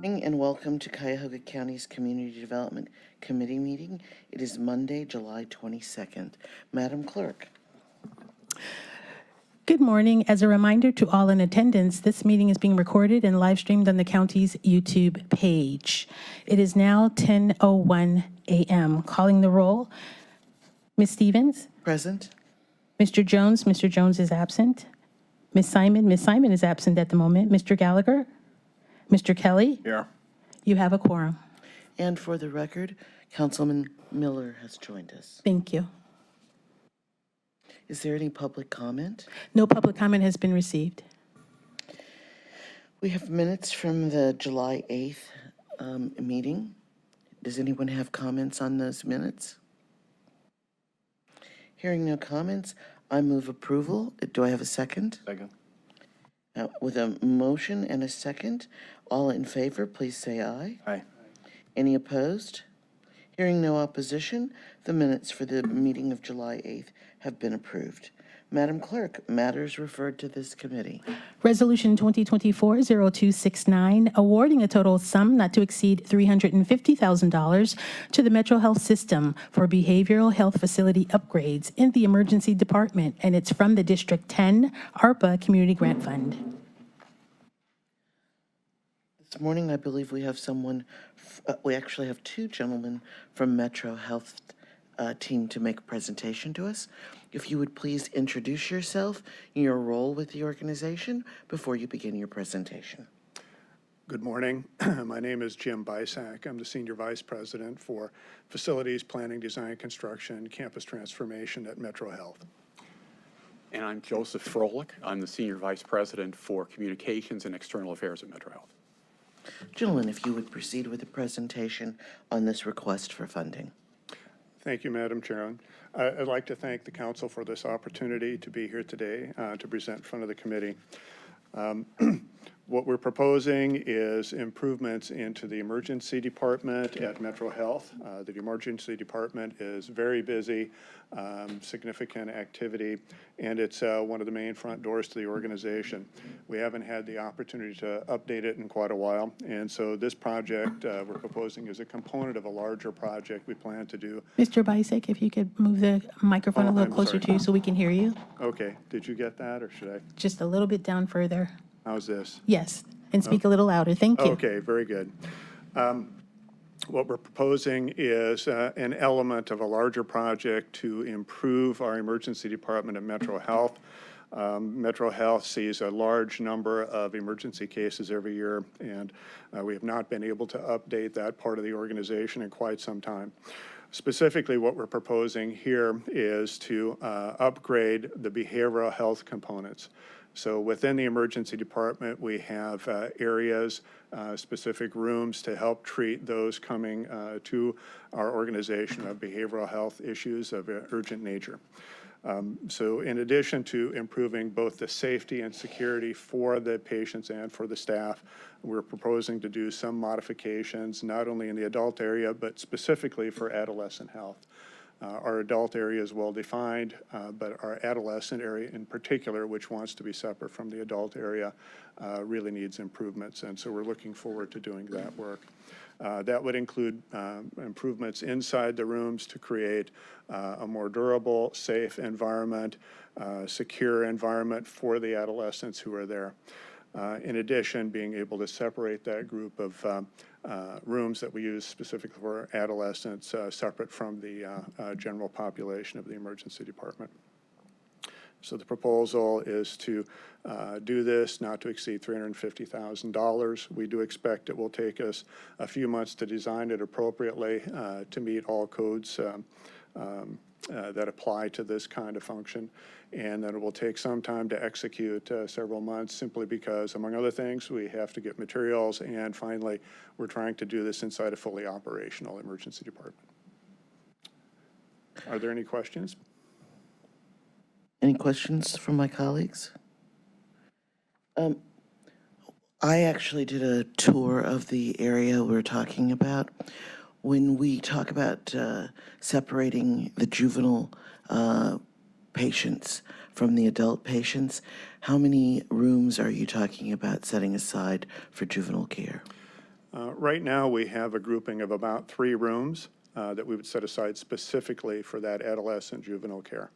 Morning and welcome to Cuyahoga County's Community Development Committee meeting. It is Monday, July 22nd. Madam Clerk. Good morning. As a reminder to all in attendance, this meeting is being recorded and live streamed on the county's YouTube page. It is now 10:01 a.m. Calling the roll. Ms. Stevens? Present. Mr. Jones? Mr. Jones is absent. Ms. Simon? Ms. Simon is absent at the moment. Mr. Gallagher? Mr. Kelly? Here. You have a quorum. And for the record, Councilman Miller has joined us. Thank you. Is there any public comment? No public comment has been received. We have minutes from the July 8th meeting. Does anyone have comments on those minutes? Hearing no comments, I move approval. Do I have a second? Second. With a motion and a second, all in favor, please say aye. Aye. Any opposed? Hearing no opposition, the minutes for the meeting of July 8th have been approved. Madam Clerk, matters referred to this committee. Resolution 2024-0269, awarding a total sum not to exceed $350,000 to the Metro Health System for behavioral health facility upgrades in the Emergency Department, and it's from the District 10 ARPA Community Grant Fund. This morning, I believe we have someone, we actually have two gentlemen from Metro Health team to make a presentation to us. If you would please introduce yourself and your role with the organization before you begin your presentation. Good morning. My name is Jim Bysack. I'm the Senior Vice President for Facilities, Planning, Design, Construction, and Campus Transformation at Metro Health. And I'm Joseph Froelich. I'm the Senior Vice President for Communications and External Affairs at Metro Health. Gentlemen, if you would proceed with the presentation on this request for funding. Thank you, Madam Chairman. I'd like to thank the Council for this opportunity to be here today to present in front of the committee. What we're proposing is improvements into the emergency department at Metro Health. The emergency department is very busy, significant activity, and it's one of the main front doors to the organization. We haven't had the opportunity to update it in quite a while, and so this project we're proposing is a component of a larger project we plan to do. Mr. Bysack, if you could move the microphone a little I'm closer sorry. to you so we can hear you. Okay, did you get that, or should I? Just a little bit down further. How's this? Yes, and speak a little louder. Thank you. Okay, very good. What we're proposing is an element of a larger project to improve our emergency department at Metro Health. Metro Health sees a large number of emergency cases every year, and we have not been able to update that part of the organization in quite some time. Specifically, what we're proposing here is to upgrade the behavioral health components. So within the emergency department, we have areas, specific rooms to help treat those coming to our organization of behavioral health issues of urgent nature. So in addition to improving both the safety and security for the patients and for the staff, we're proposing to do some modifications, not only in the adult area, but specifically for adolescent health. Our adult area is well defined, but our adolescent area in particular, which wants to be separate from the adult area, really needs improvements. And so we're looking forward to doing that work. That would include improvements inside the rooms to create a more durable, safe environment, secure environment for the adolescents who are there. In addition, being able to separate that group of rooms that we use specifically for adolescents separate from the general population of the emergency department. So the proposal is to do this not to exceed $350,000. We do expect it will take us a few months to design it appropriately to meet all codes that apply to this kind of function, and then it will take some time to execute, several months, simply because, among other things, we have to get materials, and finally, we're trying to do this inside a fully operational emergency department. Are there any questions? Any questions from my colleagues? I actually did a tour of the area we're talking about. When we talk about separating the juvenile patients from the adult patients, how many rooms are you talking about setting aside for juvenile care? Right now, we have a grouping of about 3 rooms that we would set aside specifically for that adolescent juvenile care.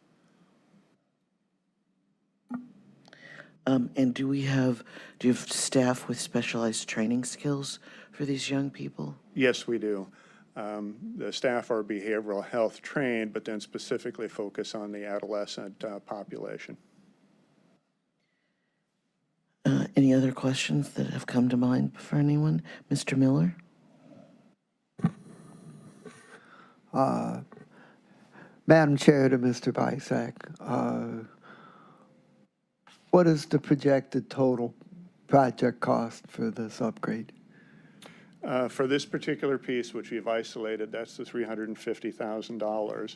And do you have staff with specialized training skills for these young people? Yes, we do. The staff are behavioral health trained, but then specifically focus on the adolescent population. Any other questions that have come to mind for anyone? Mr. Miller? Madam Chair to Mr. Bisak, what is the projected total project cost for this upgrade? For this particular piece, which we've isolated, that's the $350,000.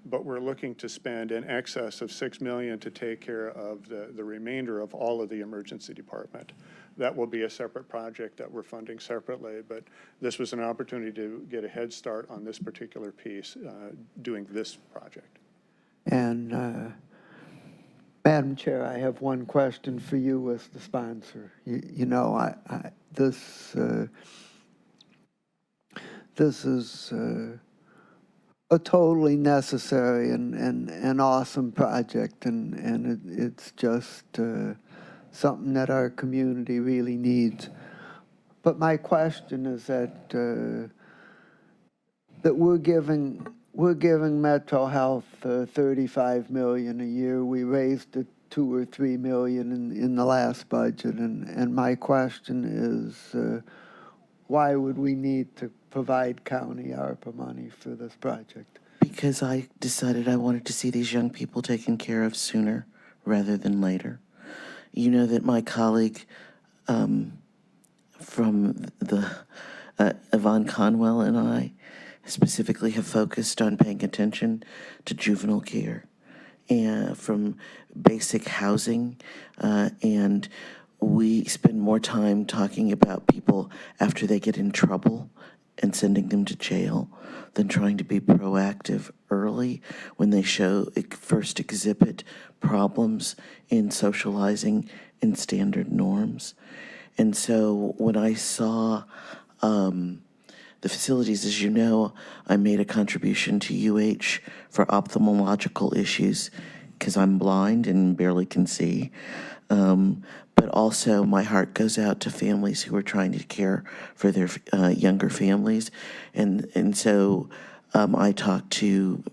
But we're looking to spend in excess of $6 million to take care of the remainder of all of the emergency department. That will be a separate project that we're funding separately, but this was an opportunity to get a head start on this particular piece, doing this project. And Madam Chair, I have one question for you as the sponsor. You know, this is a totally necessary and awesome project, and it's just something that our community really needs. But my question is that we're giving Metro Health $35 million a year. We raised it $2 or $3 million in the last budget, and my question is, why would we need to provide county ARPA money for this project? Because I decided I wanted to see these young people taken care of sooner rather than later. You know that my colleague from the Yvonne Conwell and I specifically have focused on paying attention to juvenile care and from basic housing, and we spend more time talking about people after they get in trouble and sending them to jail than trying to be proactive early when they first exhibit problems in socializing in standard norms. And so when I saw the facilities, as you know, I made a contribution to UH for ophthalmological issues because I'm blind and barely can see. But also my heart goes out to families who are trying to care for their younger families. And so I talked to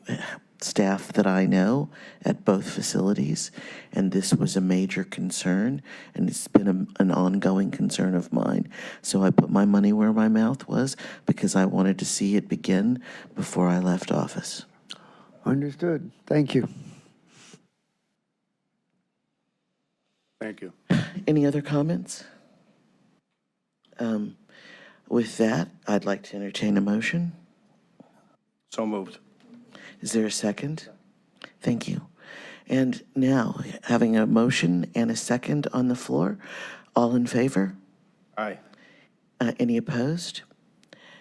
staff that I know at both facilities, and this was a major concern, and it's been an ongoing concern of mine. So I put my money where my mouth was because I wanted to see it begin before I left office. Understood. Thank you. Thank you. Any other comments? With that, I'd like to entertain a motion. So moved. Is there a second? Thank you. And now, having a motion and a second on the floor, all in favor? Aye. Any opposed?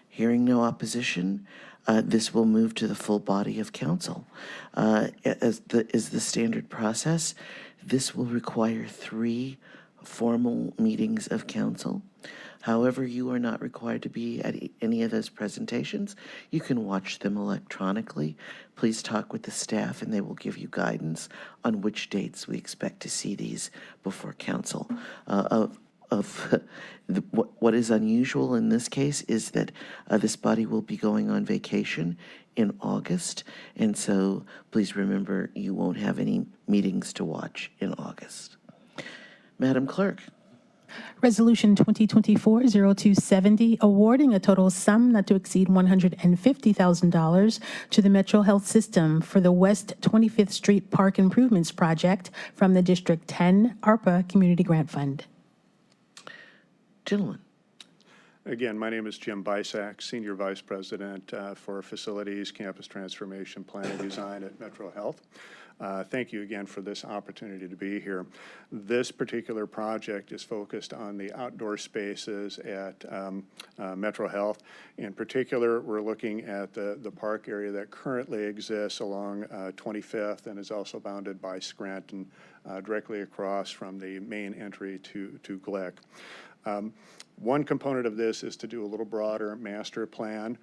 Hearing no opposition, this will move to the full body of council. As is the standard process, this will require 3 formal meetings of council. However, you are not required to be at any of those presentations. You can watch them electronically. Please talk with the staff and they will give you guidance on which dates we expect to see these before council. What is unusual in this case is that this body will be going on vacation in August, and so please remember you won't have any meetings to watch in August. Madam Clerk. Resolution 2024-0270, awarding a total sum not to exceed $150,000 to the Metro Health System for the West 25th Street Park Improvements Project from the District 10 ARPA Community Grant Fund. Gentlemen. Again, my name is Jim Bisak, Senior Vice President for Facilities, Campus Transformation, Planning Design at Metro Health. Thank you again for this opportunity to be here. This particular project is focused on the outdoor spaces at Metro Health. In particular, we're looking at the park area that currently exists along 25th and is also bounded by Scranton, directly across from the main entry to Glick. One component of this is to do a little broader master plan.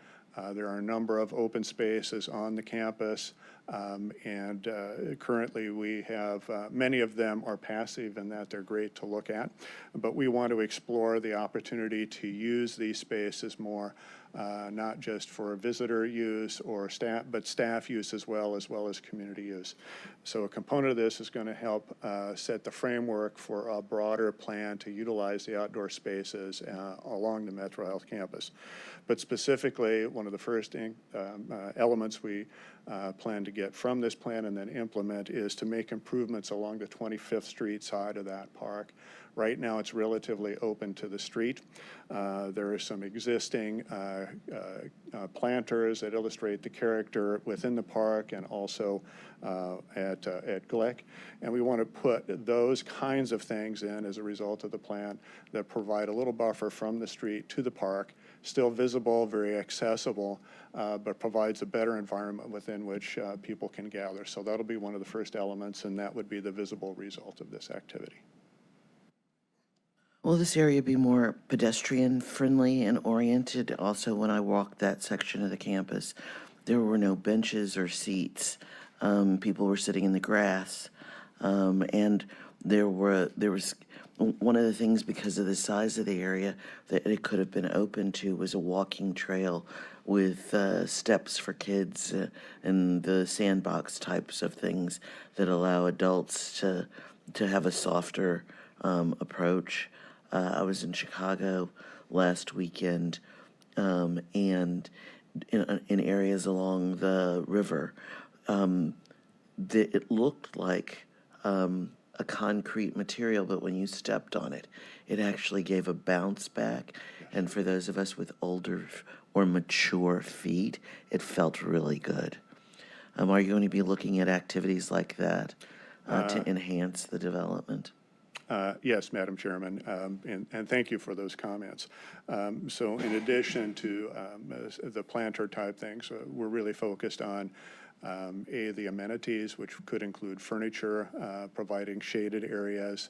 There are a number of open spaces on the campus, and currently we have, many of them are passive in that they're great to look at, but we want to explore the opportunity to use these spaces more, not just for visitor use or staff, but staff use as well as community use. So a component of this is going to help set the framework for a broader plan to utilize the outdoor spaces along the Metro Health campus. But specifically, one of the first elements we plan to get from this plan and then implement is to make improvements along the 25th Street side of that park. Right now, it's relatively open to the street. There are some existing planters that illustrate the character within the park and also at Glick. And we want to put those kinds of things in as a result of the plan that provide a little buffer from the street to the park, still visible, very accessible, but provides a better environment within which people can gather. So that'll be one of the first elements, and that would be the visible result of this activity. Will this area be more pedestrian friendly and oriented? Also, when I walked that section of the campus, there were no benches or seats. People were sitting in the grass. And there was one of the things, because of the size of the area, that it could have been open to was a walking trail with steps for kids and the sandbox types of things that allow adults to have a softer approach. I was in Chicago last weekend, and in areas along the river, it looked like a concrete material, but when you stepped on it, it actually gave a bounce back. And for those of us with older or mature feet, it felt really good. Are you going to be looking at activities like that to enhance the development? Yes, Madam Chairman, and thank you for those comments. So in addition to the planter type things, we're really focused on the amenities, which could include furniture, providing shaded areas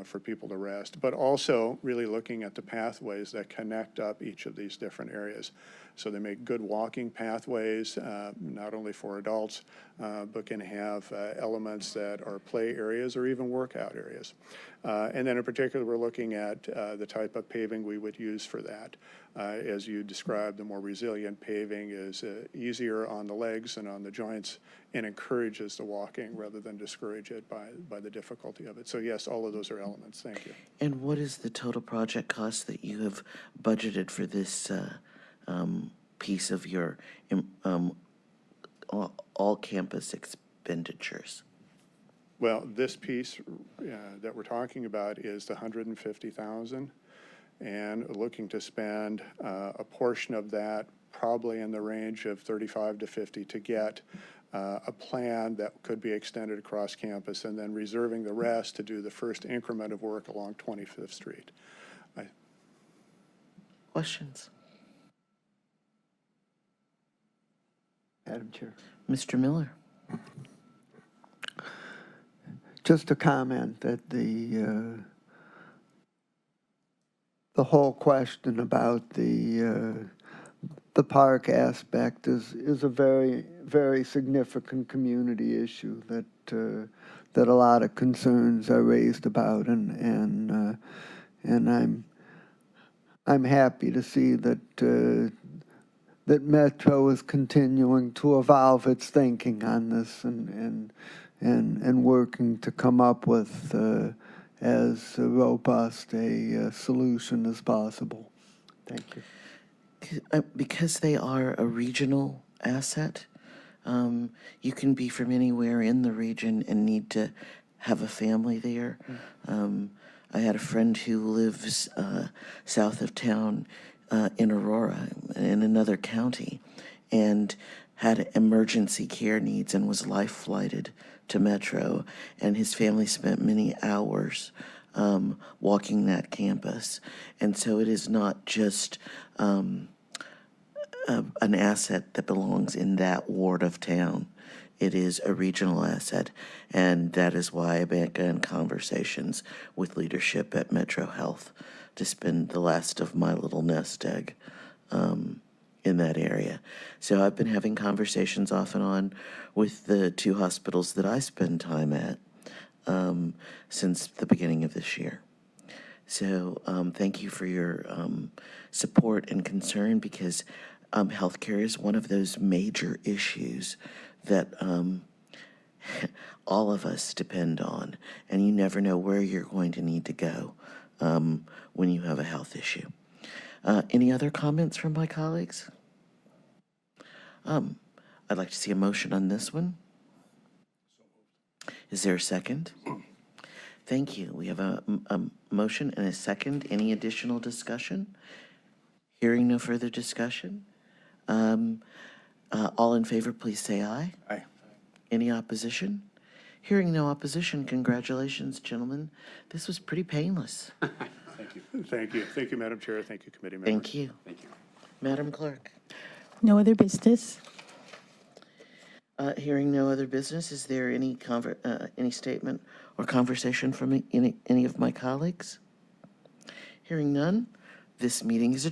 for people to rest, but also really looking at the pathways that connect up each of these different areas. So they make good walking pathways, not only for adults, but can have elements that are play areas or even workout areas. And then in particular, we're looking at the type of paving we would use for that. As you described, the more resilient paving is easier on the legs and on the joints and encourages the walking rather than discourage it by the difficulty of it. So yes, all of those are elements. Thank you. And what is the total project cost that you have budgeted for this piece of your all campus expenditures? Well, this piece that we're talking about is the $150,000, and looking to spend a portion of that, probably in the range of 35 to 50, to get a plan that could be extended across campus, and then reserving the rest to do the first increment of work along 25th Street. Questions? Madam Chair. Mr. Miller? Just a comment that the whole question about the park aspect is a very, very significant community issue that a lot of concerns are raised about, and I'm happy to see that that Metro is continuing to evolve its thinking on this and working to come up with as robust a solution as possible. Thank you. Because they are a regional asset, you can be from anywhere in the region and need to have a family there. I had a friend who lives south of town in Aurora, in another county, and had emergency care needs and was life flighted to Metro, and his family spent many hours walking that campus. And so it is not just an asset that belongs in that ward of town. It is a regional asset, and that is why I began conversations with leadership at Metro Health to spend the last of my little nest egg in that area. So I've been having conversations off and on with the two hospitals that I spend time at since the beginning of this year. So thank you for your support and concern, because healthcare is one of those major issues that all of us depend on, and you never know where you're going to need to go when you have a health issue. Any other comments from my colleagues? I'd like to see a motion on this one. Is there a second? Thank you. We have a motion and a second. Any additional discussion? Hearing no further discussion. All in favor, please say aye. Aye. Any opposition? Hearing no opposition, congratulations, gentlemen. This was pretty painless. Thank you. Thank you. Thank you, Madam Chair. Thank you, committee members. Thank you. Thank you. Madam Clerk, No other business? hearing no other business, is there any statement or conversation from any of my colleagues? Hearing none, this meeting is adjourned.